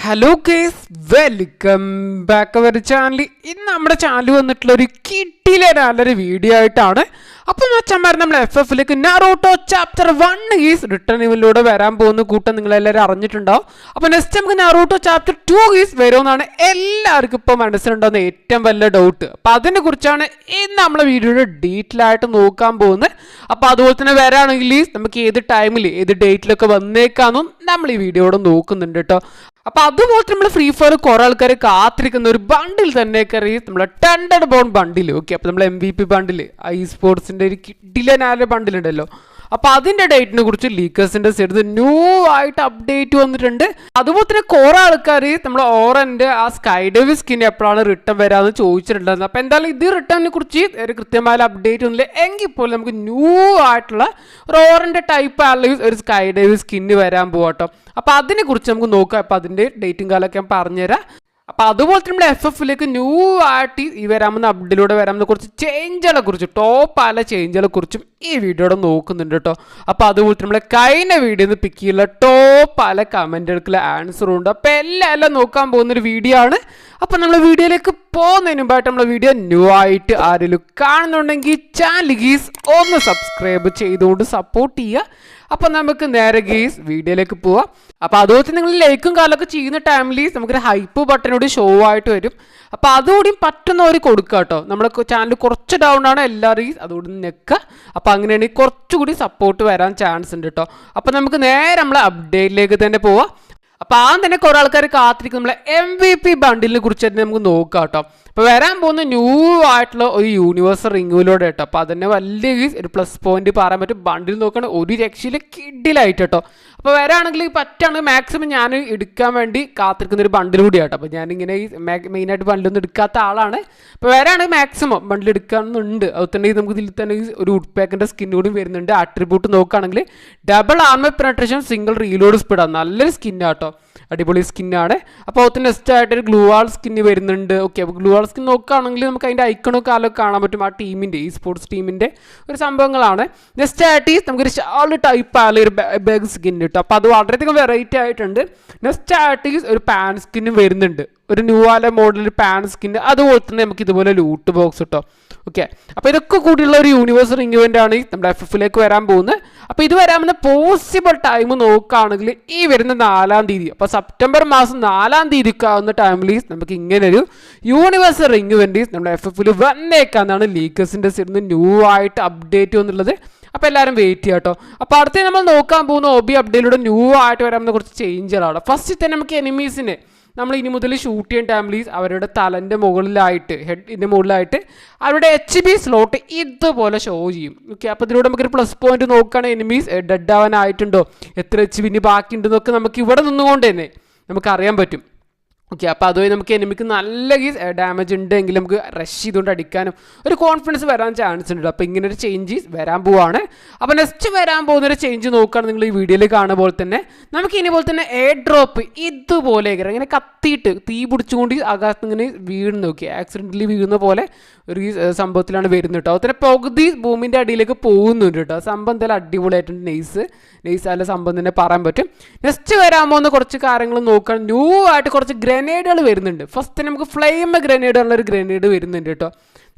Hello guys, welcome back our channel. ഇന്ന് നമ്മുടെ channel വന്നിട്ടുള്ള ഒരു കിട്ടിയിലെ നല്ലൊരു വീഡിയോ ആയിട്ടാണ്. അപ്പോൾ മച്ചന്മാർ നമ്മൾ FFലേക്ക് നറൂട്ടോ ചാപ്റ്റർ 1 ഗീസ് റിട്ടേൺ ഇവനിലൂടെ വരാൻ പോകുന്ന കൂട്ടം നിങ്ങളെല്ലാവരും അറിഞ്ഞിട്ടുണ്ടാവും. അപ്പോൾ നെക്സ്റ്റ് നമുക്ക് നറൂട്ടോ ചാപ്റ്റർ 2 ഗീസ് വരുമെന്നാണ് എല്ലാവർക്കും ഇപ്പോൾ മനസ്സിലുണ്ടാകുന്ന ഏറ്റവും വലിയ ഡൗട്ട്. അപ്പോൾ അതിനെ കുറിച്ചാണ് ഇന്ന് നമ്മളെ വീഡിയോയുടെ ഡീറ്റെയിൽ ആയിട്ട് നോക്കാൻ പോകുന്നത്. അപ്പോൾ അതുപോലെ തന്നെ വരാണെങ്കിൽ നമുക്ക് ഏത് ടൈമിൽ ഏത് ഡേറ്റിലൊക്കെ വന്നേക്കാന്നും നമ്മൾ ഈ വീഡിയോയോട് നോക്കുന്നുണ്ട് കേട്ടോ. അപ്പോൾ അതുപോലെ നമ്മൾ ഫ്രീ ഫയർ കുറേ ആൾക്കാർ കാത്തിരിക്കുന്ന ഒരു ബണ്ടിൽ തന്നെ നമ്മളെ 10 പൗണ്ട് ബണ്ടിൽ. ഓക്കെ, അപ്പോൾ നമ്മൾ MVP ബണ്ടിൽ iSportsന്റെ ഒരു കിഡിലനായ ബണ്ടിലുണ്ടല്ലോ. അപ്പോൾ അതിൻ്റെ ഡേറ്റിനെ കുറിച്ച് ലീക്കേഴ്സിൻ്റെ സൈഡിൽ ന്യൂ ആയിട്ട് അപ്ഡേറ്റ് വന്നിട്ടുണ്ട്. അതുപോലെ തന്നെ കുറേ ആൾക്കാർ നമ്മൾ ഓറൻ്റെ ആ സ്കൈ ഡൈവ് സ്കിൻ എപ്പോഴാണ് റിട്ടേൺ വരാമെന്ന് ചോദിച്ചിട്ടുണ്ടായിരുന്നു. അപ്പോൾ എന്തായാലും ഇത് റിട്ടേണിനെ കുറിച്ച് ഒരു കൃത്യമായ അപ്ഡേറ്റ് ഒന്നുമില്ല. എങ്കിൽ പോലും നമുക്ക് ന്യൂ ആയിട്ടുള്ള ഒരു ഓറൻ്റെ ടൈപ്പ് ആണെങ്കിൽ ഒരു സ്കൈ ഡൈവ് സ്കിന്ന് വരാൻ പോകട്ടോ. അപ്പോൾ അതിനെക്കുറിച്ച് നമുക്ക് നോക്കാം. അപ്പോൾ അതിൻ്റെ ഡേറ്റും കാലമൊക്കെ ഞാൻ പറഞ്ഞുതരാം. അപ്പോൾ അതുപോലെ തന്നെ നമ്മുടെ FFലേക്ക് ന്യൂ ആയിട്ട് ഈ വരാമെന്ന അപ്ഡേറ്റിലൂടെ വരാമെന്ന കുറച്ച് ചേഞ്ചുകളെ കുറിച്ച് ടോപ്പ് ആയ ചേഞ്ചുകളെ കുറിച്ചും ഈ വീഡിയോയുടെ നോക്കുന്നുണ്ട് കേട്ടോ. അപ്പോൾ അതുപോലെ തന്നെ നമ്മളെ കഴിഞ്ഞ വീഡിയോയിൽ നിന്ന് പിക്ക് ചെയ്യുന്ന ടോപ്പ് ആയ കമൻറ്റുകൾക്കുള്ള ആൻസറും ഉണ്ട്. അപ്പോൾ എല്ലാം നോക്കാൻ പോകുന്നൊരു വീഡിയോ ആണ്. അപ്പോൾ നമ്മൾ വീഡിയോയിലേക്ക് പോകുന്നതിന് മുമ്പായിട്ട് നമ്മളെ വീഡിയോ ന്യൂ ആയിട്ട് ആരെങ്കിലും കാണുന്നുണ്ടെങ്കിൽ ചാനൽ ഗീസ് ഒന്ന് സബ്സ്ക്രൈബ് ചെയ്തുകൊണ്ട് സപ്പോർട്ട് ചെയ്യുക. അപ്പോൾ നമുക്ക് നേരെ ഗീസ് വീഡിയോയിലേക്ക് പോവാം. അപ്പോൾ അതുപോലെ തന്നെ നിങ്ങൾ ലൈക്കും കാലമൊക്കെ ചെയ്യുന്ന ടൈമിൽ നമുക്കൊരു ഹൈപ്പ് ബട്ടനോട് ഷോ ആയിട്ട് വരും. അപ്പോൾ അതുകൂടിയും പറ്റുന്നവർ കൊടുക്കുക കേട്ടോ. നമ്മുടെ ചാനൽ കുറച്ച് ഡൗൺ ആണ്, എല്ലാവരും അതുകൂടി നിൽക്കുക. അപ്പോൾ അങ്ങനെയാണെങ്കിൽ കുറച്ചുകൂടി സപ്പോർട്ട് വരാൻ ചാൻസ് ഉണ്ട് കേട്ടോ. അപ്പോൾ നമുക്ക് നേരെ നമ്മളെ അപ്ഡേറ്റിലേക്ക് തന്നെ പോവാം. അപ്പോൾ ആ തന്നെ കുറേ ആൾക്കാർ കാത്തിരിക്കും നമ്മളെ MVP ബണ്ടിലിനെ കുറിച്ച് തന്നെ നമുക്ക് നോക്കാം കേട്ടോ. അപ്പോൾ വരാൻ പോകുന്ന ന്യൂ ആയിട്ടുള്ള ഒരു യൂണിവേഴ്സൽ റിങ്ങുവിലൂടെ കേട്ടോ. അപ്പോൾ അതന്നെ വലിയ ഒരു പ്ലസ് പോയിന്റ് പറയാൻ പറ്റും. ബണ്ടിൽ നോക്കുകയാണെങ്കിൽ ഒരു രക്ഷയിൽ കിഡിലായിട്ട് കേട്ടോ. അപ്പോൾ വരാണെങ്കിൽ പറ്റുകയാണെങ്കിൽ മാക്സിമം ഞാൻ എടുക്കാൻ വേണ്ടി കാത്തിരിക്കുന്ന ഒരു ബണ്ടിൽ കൂടി കേട്ടോ. അപ്പോൾ ഞാനിങ്ങനെ ഈ മെയിനായിട്ട് ബണ്ടിലൊന്നും എടുക്കാത്ത ആളാണ്. അപ്പോൾ വരാണെങ്കിൽ മാക്സിമം ബണ്ടിൽ എടുക്കാമെന്നുണ്ട്. അതുതന്നെ നമുക്ക് ഇതിൽ തന്നെ ഒരു വുഡ് പാക്കിൻ്റെ സ്കിൻ കൂടി വരുന്നുണ്ട്. ആട്രിബ്യൂട്ട് നോക്കുകയാണെങ്കിൽ double armour penetration, single reload സ്പീഡാണ്. നല്ലൊരു സ്കിന്നാട്ടോ, അടിപൊളി സ്കിന്നാണ്. അപ്പോൾ അതിന് നെക്സ്റ്റ് ആയിട്ട് ഒരു ഗ്ലൂ വാൾ സ്കിന്ന് വരുന്നുണ്ട്. ഓക്കെ, അപ്പോൾ ഗ്ലൂ വാൾ സ്കിൻ നോക്കുകയാണെങ്കിൽ നമുക്ക് അതിൻ്റെ ഐക്കണൊക്കെ കാലൊക്കെ കാണാൻ പറ്റും. ആ ടീമിൻ്റെ ഈ സ്പോർട്സ് ടീമിൻ്റെ ഒരു സംഭവങ്ങളാണ്. നെക്സ്റ്റ് ആയിട്ട് നമുക്കൊരു ഷാൾ ടൈപ്പ് ആയ ഒരു ബാഗ് സ്കിൻ കിട്ടും. അപ്പോൾ അത് വളരെയധികം വെറൈറ്റി ആയിട്ടുണ്ട്. നെക്സ്റ്റ് ആയിട്ട് ഒരു പാൻ സ്കിന്നും വരുന്നുണ്ട്. ഒരു ന്യൂ ആയ മോഡൽ പാൻ സ്കിൻ. അതുപോലെ തന്നെ നമുക്ക് ഇതുപോലെ ലൂട്ട് ബോക്സ് കിട്ടോ. ഓക്കെ, അപ്പോൾ ഇതൊക്കെ കൂടിയുള്ള ഒരു യൂണിവേഴ്സൽ ഇവൻ്റ് ആണ് നമ്മുടെ FFലേക്ക് വരാൻ പോകുന്നത്. അപ്പോൾ ഇത് വരാമെന്ന പോസിബിൾ ടൈം നോക്കുകയാണെങ്കിൽ ഈ വരുന്ന 4-ാം തീയതി, അപ്പോൾ സെപ്റ്റംബർ മാസം 4-ാം തീയതിക്ക് ആവുന്ന ടൈമിൽ നമുക്ക് ഇങ്ങനെ ഒരു യൂണിവേഴ്സൽ ഇവൻ്റ് നമ്മുടെ FFൽ വന്നേക്കാന്നാണ് ലീക്കേഴ്സിൻ്റെ സൈഡിൽ നിന്ന് ന്യൂ ആയിട്ട് അപ്ഡേറ്റ് വന്നുള്ളത്. അപ്പോൾ എല്ലാവരും വെയിറ്റ് ചെയ്യാം കേട്ടോ. അപ്പോൾ അടുത്ത നമ്മൾ നോക്കാൻ പോകുന്ന OB അപ്ഡേറ്റിലൂടെ ന്യൂ ആയിട്ട് വരാമെന്ന കുറച്ച് ചേഞ്ചുകളാണ്. ഫസ്റ്റ് തന്നെ നമുക്ക് എനിമീസിനെ നമ്മൾ ഇനി മുതൽ ഷൂട്ട് ചെയ്യാൻ ടൈമിൽ അവരുടെ തലൻ്റെ മുകളിലായിട്ട്, ഹെഡിൻ്റെ മുകളിലായിട്ട് അവരുടെ HB സ്ലോട്ട് ഇതുപോലെ ഷോ ചെയ്യും. ഓക്കെ, അപ്പോൾ ഇതിലൂടെ നമുക്കൊരു പ്ലസ് പോയിന്റ് നോക്കുകയാണെങ്കിൽ എനിമീസ് ഡെഡ് ആവാനായിട്ടുണ്ടോ, എത്ര HB ഇനി ബാക്കിയുണ്ടെന്നൊക്കെ നമുക്ക് ഇവിടെ നിന്നുകൊണ്ട് തന്നെ നമുക്കറിയാൻ പറ്റും. ഓക്കെ, അപ്പോൾ അതുവഴി നമുക്ക് എനിമിക്ക് നല്ല ഡാമേജ് ഉണ്ടെങ്കിൽ നമുക്ക് റഷ് ചെയ്തുകൊണ്ട് അടിക്കാനും ഒരു കോൺഫിഡൻസ് വരാൻ ചാൻസ് ഉണ്ട്. അപ്പോൾ ഇങ്ങനെ ഒരു ചേഞ്ചസ് വരാൻ പോവാണ്. അപ്പോൾ നെക്സ്റ്റ് വരാൻ പോകുന്നൊരു ചേഞ്ച് നോക്കുകയാണ് നിങ്ങൾ ഈ വീഡിയോയിൽ കാണുന്ന പോലെ തന്നെ നമുക്ക് ഇനി പോലെ തന്നെ എയർ ഡ്രോപ്പ് ഇതുപോലെ ഇങ്ങനെ കത്തിയിട്ട് തീ പിടിച്ചുകൊണ്ട് ആകാശത്ത് ഇങ്ങനെ വീഴുന്നു. നോക്കി ആക്സിഡൻ്റലി വീഴുന്ന പോലെ ഒരു സംഭവത്തിലാണ് വരുന്നത് കേട്ടോ. അതുപോലെ പകുതി ഭൂമിൻ്റെ അടിയിലേക്ക് പോകുന്നുണ്ട് കേട്ടോ. സംഭവം എന്തായാലും അടിപൊളിയായിട്ടുണ്ട്. നൈസ് നല്ല സംഭവം തന്നെ പറയാൻ പറ്റും. നെക്സ്റ്റ് വരാൻ പോകുന്ന കുറച്ച് കാര്യങ്ങൾ നോക്കാൻ ന്യൂ ആയിട്ട് കുറച്ച് ഗ്രനേഡുകൾ വരുന്നുണ്ട്. ഫസ്റ്റ് നമുക്ക് ഫ്ലെയിം ഗ്രനേഡ് ഉള്ളൊരു ഗ്രനേഡ് വരുന്നുണ്ട് കേട്ടോ.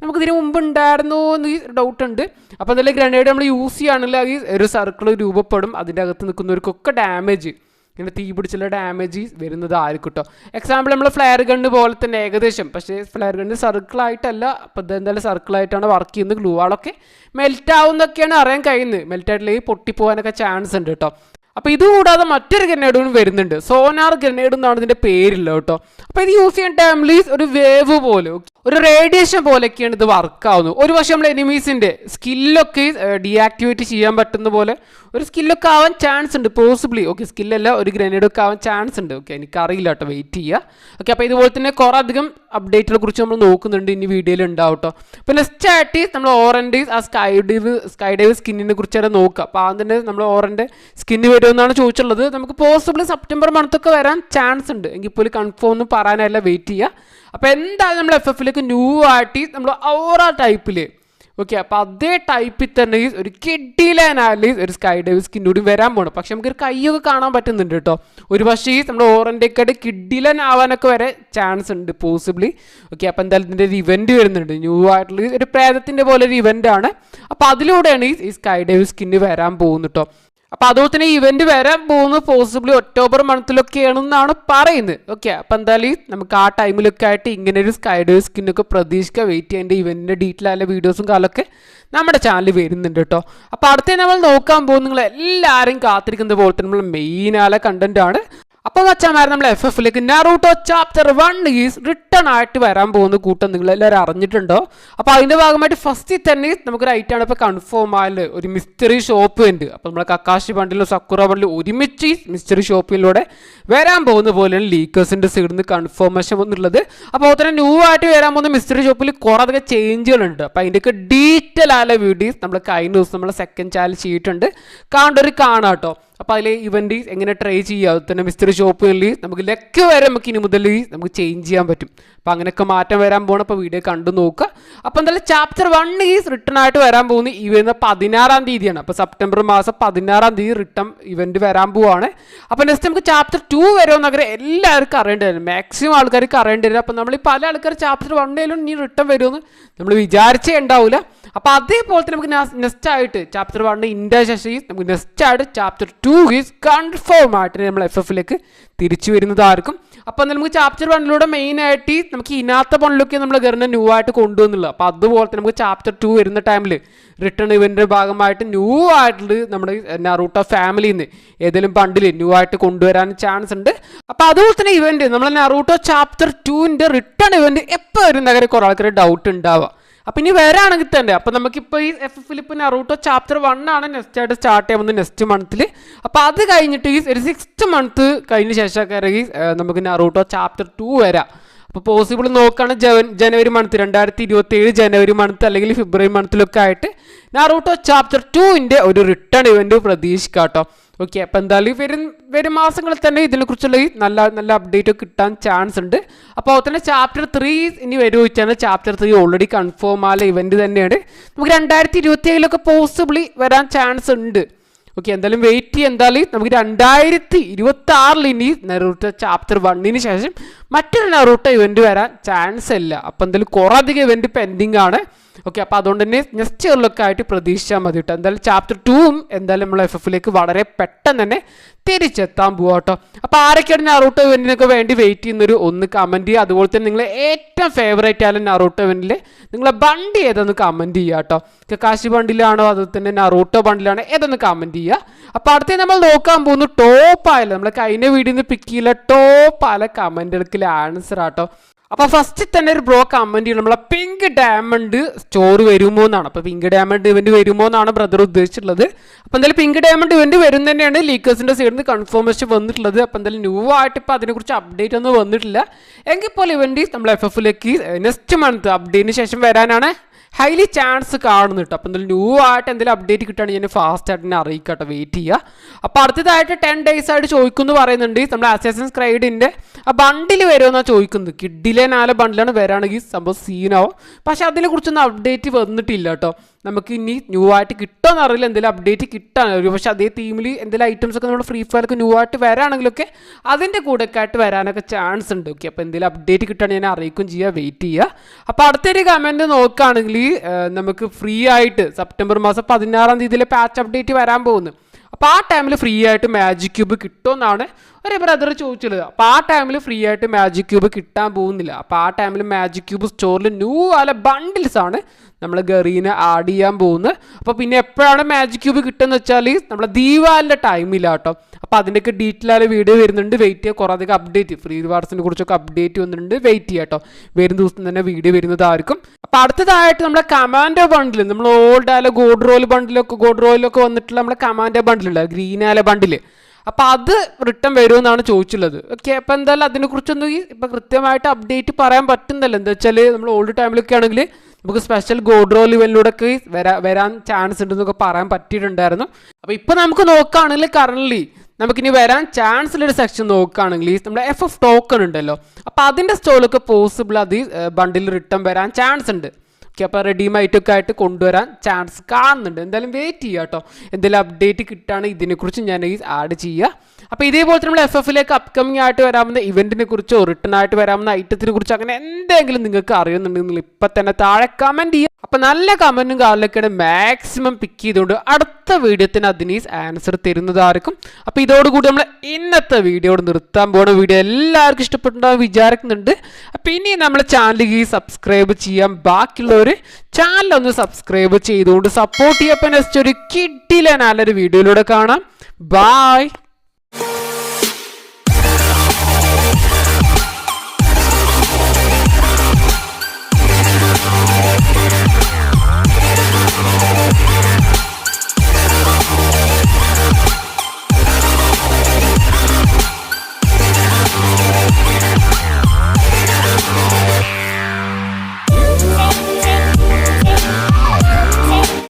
നമുക്കിതിന് മുമ്പ് ഉണ്ടായിരുന്നോ എന്ന് ഡൗട്ട് ഉണ്ട്. അപ്പോൾ അതിൽ ഗ്രനേഡ് നമ്മൾ യൂസ് ചെയ്യുകയാണെങ്കിൽ ഒരു സർക്കിൾ രൂപപ്പെടും. അതിൻ്റെ അകത്ത് നിൽക്കുന്നവർക്കൊക്കെ ഡാമേജ്, ഇങ്ങനെ തീ പിടിച്ചുള്ള ഡാമേജ് വരുന്നത് ആയിരിക്കും കേട്ടോ. എക്സാമ്പിൾ നമ്മൾ ഫ്ലെയർ ഗണ്ണ് പോലെ തന്നെ ഏകദേശം, പക്ഷേ ഫ്ലെയർ ഗണ്ണ് സർക്കിളായിട്ടല്ല. അപ്പോൾ ഇതെന്തായാലും സർക്കിളായിട്ടാണ് വർക്ക് ചെയ്യുന്നത്. ഗ്ലൂ വാളൊക്കെ മെൽറ്റ് ആവുന്നൊക്കെയാണ് അറിയാൻ കഴിയുന്നത്. മെൽറ്റായിട്ടില്ലെങ്കിൽ പൊട്ടിപ്പോകാനൊക്കെ ചാൻസ് ഉണ്ട് കേട്ടോ. അപ്പോൾ ഇത് കൂടാതെ മറ്റൊരു ഗ്രനേഡും വരുന്നുണ്ട്. സോനാർ ഗ്രനേഡ് എന്നാണ് ഇതിൻ്റെ പേരില്ല കേട്ടോ. അപ്പോൾ ഇത് യൂസ് ചെയ്യാൻ ടൈമിൽ ഒരു വേവ് പോലെ, ഒരു റേഡിയേഷൻ പോലെയൊക്കെയാണ് ഇത് വർക്ക് ആവുന്നത്. ഒരു പക്ഷേ നമ്മൾ എനിമീസിൻ്റെ സ്കില്ലൊക്കെ ഡീആക്ടിവേറ്റ് ചെയ്യാൻ പറ്റുന്ന പോലെ ഒരു സ്കില്ലൊക്കെ ആവാൻ ചാൻസ് ഉണ്ട്, പോസിബിളി. ഓക്കെ, സ്കില്ലല്ല, ഒരു ഗ്രനേഡൊക്കെ ആവാൻ ചാൻസ് ഉണ്ട്. ഓക്കെ, എനിക്കറിയില്ല കേട്ടോ, വെയിറ്റ് ചെയ്യുക. ഓക്കെ, അപ്പോൾ ഇതുപോലെ തന്നെ കുറേ അധികം അപ്ഡേറ്റുകളെ കുറിച്ച് നമ്മൾ നോക്കുന്നുണ്ട്, ഇനി വീഡിയോയിൽ ഉണ്ടാവും കേട്ടോ. അപ്പോൾ നെക്സ്റ്റ് ആയിട്ട് നമ്മൾ ഓറൻ്റെ ആ സ്കൈ ഡൈവ് സ്കിന്നിനെ കുറിച്ചാണ് നോക്കുക. അപ്പോൾ അതിൻ്റെ നമ്മൾ ഓറൻ്റെ സ്കിന്ന് വരുമെന്നാണ് ചോദിച്ചുള്ളത്. നമുക്ക് പോസിബിളി സെപ്റ്റംബർ മന്തൊക്കെ വരാൻ ചാൻസ് ഉണ്ട്. എങ്കിൽ പോലും കൺഫേം ഒന്നും പറയാനല്ല, വെയിറ്റ് ചെയ്യുക. അപ്പോൾ എന്തായാലും നമ്മൾ FFലേക്ക് ന്യൂ ആയിട്ട് നമ്മൾ ഓറ ടൈപ്പിൽ ഓക്കെ, അപ്പോൾ അതേ ടൈപ്പിൽ തന്നെ ഒരു കിഡിലെ അനാലിസ് ഒരു സ്കൈ ഡൈവ് സ്കിൻ കൂടി വരാൻ പോകണം. പക്ഷെ നമുക്കൊരു കൈയൊക്കെ കാണാൻ പറ്റുന്നുണ്ട് കേട്ടോ. ഒരു പക്ഷേ നമ്മുടെ ഓറൻ്റെക്കാട് കിഡിലൻ ആവാനൊക്കെ വരെ ചാൻസ് ഉണ്ട് പോസിബിളി. ഓക്കെ, അപ്പോൾ എന്തായാലും ഇതിൻ്റെ ഒരു ഇവൻറ്റ് വരുന്നുണ്ട്, ന്യൂ ആയിട്ടുള്ള ഒരു പ്രേതത്തിൻ്റെ പോലെ ഒരു ഇവൻ്റ് ആണ്. അപ്പോൾ അതിലൂടെയാണ് ഈ സ്കൈ ഡൈവ് സ്കിന്ന് വരാൻ പോകുന്നത് കേട്ടോ. അപ്പോൾ അതുപോലെ തന്നെ ഇവന്റ് വരാൻ പോകുന്നത് പോസിബിളി ഒക്ടോബർ മന്തിലൊക്കെയാണെന്നാണ് പറയുന്നത്. ഓക്കെ, അപ്പോൾ എന്തായാലും നമുക്ക് ആ ടൈമിലൊക്കെ ആയിട്ട് ഇങ്ങനെ ഒരു സ്കൈ ഡൈവ് സ്കിന്നൊക്കെ പ്രതീക്ഷിക്കുക. വെയിറ്റ് ചെയ്യേണ്ട ഇവന്റിന്റെ ഡീറ്റെയിൽ ആയ വീഡിയോസും കാലമൊക്കെ നമ്മുടെ ചാനൽ വരുന്നുണ്ട് കേട്ടോ. അപ്പോൾ അടുത്ത നമ്മൾ നോക്കാൻ പോകുന്നത് നിങ്ങൾ എല്ലാവരും കാത്തിരിക്കുന്ന പോലെ തന്നെ നമ്മൾ മെയിൻ ആയ കണ്ടന്റ് ആണ്. അപ്പോൾ മച്ചാമാർ നമ്മൾ FFലേക്ക് നറൂട്ടോ ചാപ്റ്റർ 1 ഈസ് റിട്ടേൺ ആയിട്ട് വരാൻ പോകുന്ന കൂട്ടം നിങ്ങൾ എല്ലാവരും അറിഞ്ഞിട്ടുണ്ടോ? അപ്പോൾ അതിൻ്റെ ഭാഗമായിട്ട് ഫസ്റ്റിൽ തന്നെ നമുക്കൊരു ഐറ്റാണ് ഇപ്പോൾ കൺഫേം ആയാൽ ഒരു മിസ്റ്ററി ഷോപ്പ് ഉണ്ട്. അപ്പോൾ നമ്മളെ കക്കാശി ബണ്ടിലും സക്കുറ ബണ്ടിലും ഒരുമിച്ച് മിസ്റ്ററി ഷോപ്പിലൂടെ വരാൻ പോകുന്ന പോലെയാണ് ലീക്കേഴ്സിൻ്റെ സൈഡിൽ നിന്ന് കൺഫർമേഷൻ വന്നുള്ളത്. അപ്പോൾ തന്നെ ന്യൂ ആയിട്ട് വരാൻ പോകുന്ന മിസ്റ്ററി ഷോപ്പിൽ കുറേ അധികം ചേഞ്ചുകളുണ്ട്. അപ്പോൾ അതിൻ്റെയൊക്കെ ഡീറ്റെയിൽ ആയ വീഡിയോസ് നമ്മൾ കഴിഞ്ഞ ദിവസം നമ്മളെ സെക്കൻഡ് ചാനൽ ചെയ്തിട്ടുണ്ട്, കാണാം കേട്ടോ. അപ്പോൾ അതിൽ ഇവന്റ് എങ്ങനെ ട്രൈ ചെയ്യുക, അതുപോലെ തന്നെ മിസ്റ്ററി ഷോപ്പുകളിൽ നമുക്ക് ലക്ക് വരെ നമുക്ക് ഇനി മുതൽ നമുക്ക് ചേഞ്ച് ചെയ്യാൻ പറ്റും. അപ്പോൾ അങ്ങനെയൊക്കെ മാറ്റം വരാൻ പോകണം. അപ്പോൾ വീഡിയോ കണ്ടു നോക്കുക. അപ്പോൾ എന്തായാലും ചാപ്റ്റർ 1 ഈസ് റിട്ടേൺ ആയിട്ട് വരാൻ പോകുന്നത് ഈ വരുന്ന 16-ാം തീയതിയാണ്. അപ്പോൾ സെപ്റ്റംബർ മാസം 16-ാം തീയതി റിട്ടേൺ ഇവന്റ് വരാൻ പോവാണ്. അപ്പോൾ നെക്സ്റ്റ് നമുക്ക് ചാപ്റ്റർ 2 വരുമെന്നൊക്കെ എല്ലാവർക്കും അറിയേണ്ടി വരും, മാക്സിമം ആൾക്കാർക്ക് അറിയേണ്ടി വരും. അപ്പോൾ നമ്മൾ പല ആൾക്കാർ ചാപ്റ്റർ 1 ഇനി റിട്ടേൺ വരുമെന്ന് നമ്മൾ വിചാരിച്ചേ ഉണ്ടാവില്ല. അപ്പോൾ അതേപോലെ തന്നെ നമുക്ക് നെക്സ്റ്റ് ആയിട്ട് ചാപ്റ്റർ 1 ഇന്ത്യ ശേഷം നമുക്ക് നെക്സ്റ്റ് ആയിട്ട് ചാപ്റ്റർ 2 ഈസ് കൺഫേം ആയിട്ട് നമ്മൾ FFലേക്ക് തിരിച്ചു വരുന്നതായിരിക്കും. അപ്പോൾ നമുക്ക് ചാപ്റ്റർ 1 മെയിനായിട്ട് നമുക്ക് ഇനാത്ത പണിലൊക്കെ നമ്മൾ ഗറിനെ ന്യൂ ആയിട്ട് കൊണ്ടുവന്നുള്ളത്. അപ്പോൾ അതുപോലെ തന്നെ നമുക്ക് ചാപ്റ്റർ 2 വരുന്ന ടൈമിൽ റിട്ടേൺ ഇവന്റിന്റെ ഭാഗമായിട്ട് ന്യൂ ആയിട്ട് നമ്മുടെ നറൂട്ടോ ഫാമിലിയിൽ നിന്ന് ഏതെങ്കിലും ബണ്ടിൽ ന്യൂ ആയിട്ട് കൊണ്ടുവരാൻ ചാൻസ് ഉണ്ട്. അപ്പോൾ അതുപോലെ തന്നെ ഇവന്റ് നമ്മൾ നറൂട്ടോ ചാപ്റ്റർ 2 റിട്ടേൺ ഇവന്റ് എപ്പോൾ വരും എന്നൊക്കെ കുറേ ആൾക്കാർ ഡൗട്ട് ഉണ്ടാവുക. അപ്പം ഇനി വരാണെങ്കിൽ തന്നെ അപ്പോൾ നമുക്കിപ്പോൾ ഈ FFൽ ഇപ്പോൾ നറൂട്ടോ ചാപ്റ്റർ 1 ആണ് നെക്സ്റ്റ് ആയിട്ട് സ്റ്റാർട്ട് ചെയ്യുന്നത് നെക്സ്റ്റ് മന്തിൽ. അപ്പോൾ അത് കഴിഞ്ഞിട്ട് ഈ ഒരു 6th മന്ത് കഴിഞ്ഞ ശേഷമൊക്കെ നമുക്ക് നറൂട്ടോ ചാപ്റ്റർ 2 വരാം. അപ്പോൾ പോസിബിൾ നോക്കുകയാണെങ്കിൽ ജനുവരി മന്ത് 2027 ജനുവരി മന്ത് അല്ലെങ്കിൽ ഫെബ്രുവരി മന്തിലൊക്കെ ആയിട്ട് നറൂട്ടോ ചാപ്റ്റർ 2 ഒരു റിട്ടേൺ ഇവന്റ് പ്രതീക്ഷിക്കാം കേട്ടോ. ഓക്കെ, അപ്പോൾ എന്തായാലും വരും മാസങ്ങളിൽ തന്നെ ഇതിനെക്കുറിച്ചുള്ള നല്ല അപ്ഡേറ്റ് കിട്ടാൻ ചാൻസ് ഉണ്ട്. അപ്പോൾ തന്നെ ചാപ്റ്റർ 3 ഇനി വരുവെച്ചാൽ ചാപ്റ്റർ 3 ഓൾറെഡി കൺഫേം ആയ ഇവന്റ് തന്നെയാണ്. നമുക്ക് 2027 പോസിബിളി വരാൻ ചാൻസ് ഉണ്ട്. ഓക്കെ, എന്തായാലും വെയിറ്റ് ചെയ്യുക. എന്തായാലും നമുക്ക് 2026 ഇനി നറൂട്ടോ ചാപ്റ്റർ 1 ശേഷം മറ്റൊരു നറൂട്ടോ ഇവന്റ് വരാൻ ചാൻസ് ഇല്ല. അപ്പോൾ എന്തായാലും കുറേ അധികം ഇവന്റ് പെൻഡിങ് ആണ്. ഓക്കെ, അപ്പോൾ അതുകൊണ്ട് തന്നെ നെക്സ്റ്റ് ഇയറിലൊക്കെ ആയിട്ട് പ്രതീക്ഷിച്ചാൽ മതി കേട്ടോ. എന്തായാലും ചാപ്റ്റർ 2 എന്തായാലും നമ്മൾ FFലേക്ക് വളരെ പെട്ടെന്ന് തന്നെ തിരിച്ചെത്താൻ പോവാം കേട്ടോ. അപ്പോൾ ആരൊക്കെയാണ് നറൂട്ടോ ഇവന്റിനൊക്കെ വേണ്ടി വെയിറ്റ് ചെയ്യുന്നൊരു ഒന്ന് കമൻറ്റ് ചെയ്യുക. അതുപോലെ തന്നെ നിങ്ങൾ ഏറ്റവും ഫേവറേറ്റ് ആയാലും നറൂട്ടോ ഇവന്റിൽ നിങ്ങളെ ബണ്ട് ഏതെന്ന് കമൻറ്റ് ചെയ്യുക കേട്ടോ. കക്കാശി ബണ്ടിലാണോ അതുപോലെ തന്നെ നറൂട്ടോ ബണ്ടിലാണോ ഏതെന്ന് കമൻറ്റ് ചെയ്യുക. അപ്പോൾ അടുത്ത നമ്മൾ നോക്കാൻ പോകുന്നു ടോപ്പ് ആയാലും നമ്മൾ കഴിഞ്ഞ വീഡിയോയിൽ നിന്ന് പിക്ക് ചെയ്യില്ല ടോപ്പ് ആയ കമൻറ്റുകൾക്കുള്ള ആൻസർ ആട്ടോ. അപ്പോൾ ഫസ്റ്റ് തന്നെ ഒരു ബ്രോ കമൻറ്റ് ചെയ്യണം, നമ്മളെ പിങ്ക് ഡയമണ്ട് സ്റ്റോർ വരുമോ എന്നാണ്. അപ്പോൾ പിങ്ക് ഡയമണ്ട് ഇവന്റ് വരുമോ എന്നാണ് ബ്രദർ ഉദ്ദേശിച്ചിട്ടുള്ളത്. അപ്പോൾ എന്തായാലും പിങ്ക് ഡയമണ്ട് ഇവന്റ് വരും തന്നെയാണ് ലീക്കേഴ്സിൻ്റെ സൈഡിൽ നിന്ന് കൺഫർമേഷൻ വന്നിട്ടുള്ളത്. അപ്പോൾ എന്തായാലും ന്യൂ ആയിട്ട് ഇപ്പോൾ അതിനെക്കുറിച്ച് അപ്ഡേറ്റ് ഒന്നും വന്നിട്ടില്ല. എങ്കിൽ പോലെ ഇവന്റ് നമ്മൾ FFലേക്ക് നെക്സ്റ്റ് മന്ത് അപ്ഡേറ്റിന് ശേഷം വരാനാണ് ഹൈലി ചാൻസ് കാണുന്നു കേട്ടോ. അപ്പോൾ എന്തായാലും ന്യൂ ആയിട്ട് എന്തെങ്കിലും അപ്ഡേറ്റ് കിട്ടുകയാണെങ്കിൽ ഞാൻ ഫാസ്റ്റ് ആയിട്ട് തന്നെ അറിയിക്കട്ടെ, വെയിറ്റ് ചെയ്യുക. അപ്പോൾ അടുത്തതായിട്ട് 10 days ആയിട്ട് ചോദിക്കുമെന്ന് പറയുന്നുണ്ട്. നമ്മുടെ അസാസിൻസ് ക്രൈഡിൻ്റെ ആ ബണ്ടിൽ വരുമെന്നാണ് ചോദിക്കുന്നത്. കിഡിലെ 4 ബണ്ടിലാണ് വരാണെങ്കിൽ സംഭവം സീനാവും. പക്ഷെ അതിനെക്കുറിച്ചൊന്നും അപ്ഡേറ്റ് വന്നിട്ടില്ല കേട്ടോ. നമുക്ക് ഇനി ന്യൂ ആയിട്ട് കിട്ടുമെന്ന് അറിയില്ല, എന്തെങ്കിലും അപ്ഡേറ്റ് കിട്ടാൻ ഒരു പക്ഷേ അതേ തീമിൽ എന്തെങ്കിലും ഐറ്റംസ് ഒക്കെ നമ്മുടെ ഫ്രീ ഫയർക്ക് ന്യൂ ആയിട്ട് വരാണെങ്കിലൊക്കെ അതിൻ്റെ കൂടെയൊക്കെ ആയിട്ട് വരാനൊക്കെ ചാൻസ് ഉണ്ട്. ഓക്കെ, അപ്പോൾ എന്തെങ്കിലും അപ്ഡേറ്റ് കിട്ടുകയാണെങ്കിൽ ഞാൻ അറിയിക്കും ചെയ്യുക, വെയിറ്റ് ചെയ്യുക. അപ്പോൾ അടുത്തൊരു കമൻറ്റ് നോക്കുകയാണെങ്കിൽ നമുക്ക് ഫ്രീ ആയിട്ട് സെപ്റ്റംബർ മാസം 16-ാം തീയതിയിലെ പാച്ച് അപ്ഡേറ്റ് വരാൻ പോകുന്നു. അപ്പോൾ ആ ടൈമിൽ ഫ്രീ ആയിട്ട് മാജിക് ക്യൂബ് കിട്ടുമെന്നാണ് ഒരു ബ്രദർ ചോദിച്ചത്. അപ്പോൾ ആ ടൈമിൽ ഫ്രീ ആയിട്ട് മാജിക് ക്യൂബ് കിട്ടാൻ പോകുന്നില്ല. അപ്പോൾ ആ ടൈമിൽ മാജിക് ക്യൂബ് സ്റ്റോറിൽ ന്യൂ ആയ ബണ്ടിൽസ് ആണ് നമ്മൾ ഗറീനെ ആഡ് ചെയ്യാൻ പോകുന്നത്. അപ്പോൾ പിന്നെ എപ്പോഴാണ് മാജിക് ക്യൂബ് കിട്ടുന്നത് വെച്ചാൽ നമ്മളെ ദീപാവലിൻ്റെ ടൈമില്ല കേട്ടോ. അപ്പോൾ അതിൻ്റെയൊക്കെ ഡീറ്റെയിൽ ആയ വീഡിയോ വരുന്നുണ്ട്, വെയിറ്റ് ചെയ്യുക. കുറേ അധികം അപ്ഡേറ്റ് ഫ്രീ റിവാർഡ്സിനെ കുറിച്ചൊക്കെ അപ്ഡേറ്റ് വന്നിട്ടുണ്ട്, വെയിറ്റ് ചെയ്യുക കേട്ടോ. വരും ദിവസം തന്നെ വീഡിയോ വരുന്നതായിരിക്കും. അപ്പോൾ അടുത്തതായിട്ട് നമ്മളെ കമാൻഡോ ബണ്ടിൽ നമ്മൾ ഓൾഡ് ആയ ഗോഡ് റോയിലൊക്കെ വന്നിട്ടുള്ള നമ്മളെ കമാൻഡോ ബണ്ടിലുണ്ട്, ഗ്രീൻ ആയ ബണ്ടിൽ. അപ്പോൾ അത് റിട്ടേൺ വരുമെന്നാണ് ചോദിച്ചുള്ളത്. ഓക്കെ, അപ്പോൾ എന്തായാലും അതിനെക്കുറിച്ചൊന്നും ഇപ്പോൾ കൃത്യമായിട്ട് അപ്ഡേറ്റ് പറയാൻ പറ്റുന്നില്ല. എന്താ വെച്ചാൽ നമ്മൾ ഓൾഡ് ടൈമിലൊക്കെ ആണെങ്കിൽ നമുക്ക് സ്പെഷ്യൽ ഗോഡ് റോൾ ഇവന്റിലൂടെയൊക്കെ വരാൻ ചാൻസ് ഉണ്ടെന്നൊക്കെ പറയാൻ പറ്റിയിട്ടുണ്ടായിരുന്നു. അപ്പോൾ ഇപ്പോൾ നമുക്ക് നോക്കുകയാണെങ്കിൽ കറൻറ്റ്ലി നമുക്കിനി വരാൻ ചാൻസ് ഉള്ളൊരു സെക്ഷൻ നോക്കുകയാണെങ്കിൽ നമ്മുടെ FF ടോക്കൺ ഉണ്ടല്ലോ, അപ്പോൾ അതിൻ്റെ സ്റ്റോറിലൊക്കെ പോസിബിൾ അത് ബണ്ടിൽ റിട്ടേൺ വരാൻ ചാൻസ് ഉണ്ട്. അപ്പോൾ റെഡിയുമായിട്ടൊക്കെ ആയിട്ട് കൊണ്ടുവരാൻ ചാൻസ് കാണുന്നുണ്ട്. എന്തായാലും വെയിറ്റ് ചെയ്യുക കേട്ടോ. എന്തെങ്കിലും അപ്ഡേറ്റ് കിട്ടുകയാണെങ്കിൽ ഇതിനെക്കുറിച്ച് ഞാൻ ആഡ് ചെയ്യുക. അപ്പോൾ ഇതേപോലെ നമ്മൾ FFലേക്ക് അപ്കമിങ് ആയിട്ട് വരാവുന്ന ഇവൻറ്റിനെ കുറിച്ചോ റിട്ടേൺ ആയിട്ട് വരാവുന്ന ഐറ്റത്തിനെ കുറിച്ചോ അങ്ങനെ എന്തെങ്കിലും നിങ്ങൾക്ക് അറിയുന്നുണ്ടെങ്കിൽ ഇപ്പം തന്നെ താഴെ കമൻറ്റ് ചെയ്യുക. അപ്പോൾ നല്ല കമൻറ്റും കാര്യങ്ങളൊക്കെയാണ് മാക്സിമം പിക്ക് ചെയ്തുകൊണ്ട് അടുത്ത വീഡിയോത്തിന് അതിനീസ് ആൻസർ തരുന്നതായിരിക്കും. അപ്പോൾ ഇതോടുകൂടി നമ്മൾ ഇന്നത്തെ വീഡിയോയോട് നിർത്താൻ പോകുന്ന വീഡിയോ എല്ലാവർക്കും ഇഷ്ടപ്പെട്ടുണ്ടാവും വിചാരിക്കുന്നുണ്ട്. അപ്പോൾ ഇനി നമ്മളെ ചാനലിൽ സബ്സ്ക്രൈബ് ചെയ്യാൻ ബാക്കിയുള്ളവർ ചാനലൊന്ന് സബ്സ്ക്രൈബ് ചെയ്തുകൊണ്ട് സപ്പോർട്ട് ചെയ്യപ്പോൾ നെക്സ്റ്റ് ഒരു കിട്ടില്ല നല്ലൊരു വീഡിയോയിലൂടെ കാണാം. ബായ്.